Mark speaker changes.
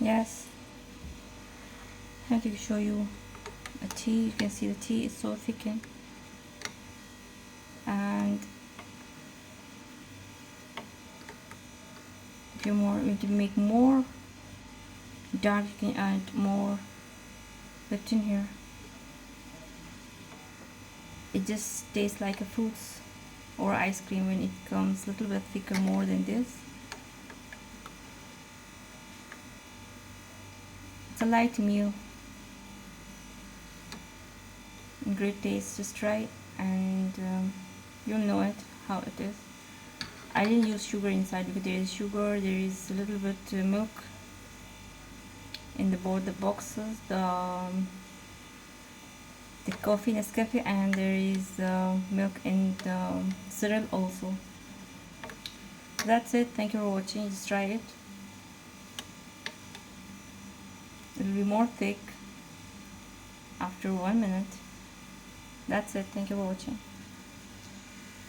Speaker 1: Yes, I have to show you a tea. You can see the tea is so thickened, and if you want to make more dark, you can add more Lipton here. It just tastes like a fruits or ice cream when it comes a little bit thicker more than this. It's a light meal, great taste. Just try it and you'll know it how it is. I didn't use sugar inside because there is sugar, there is a little bit milk in the boxes, the coffee Nescafe, and there is milk in the cereal also. That's it. Thank you for watching. Just try it. It will be more thick after 1 minute. That's it. Thank you for watching.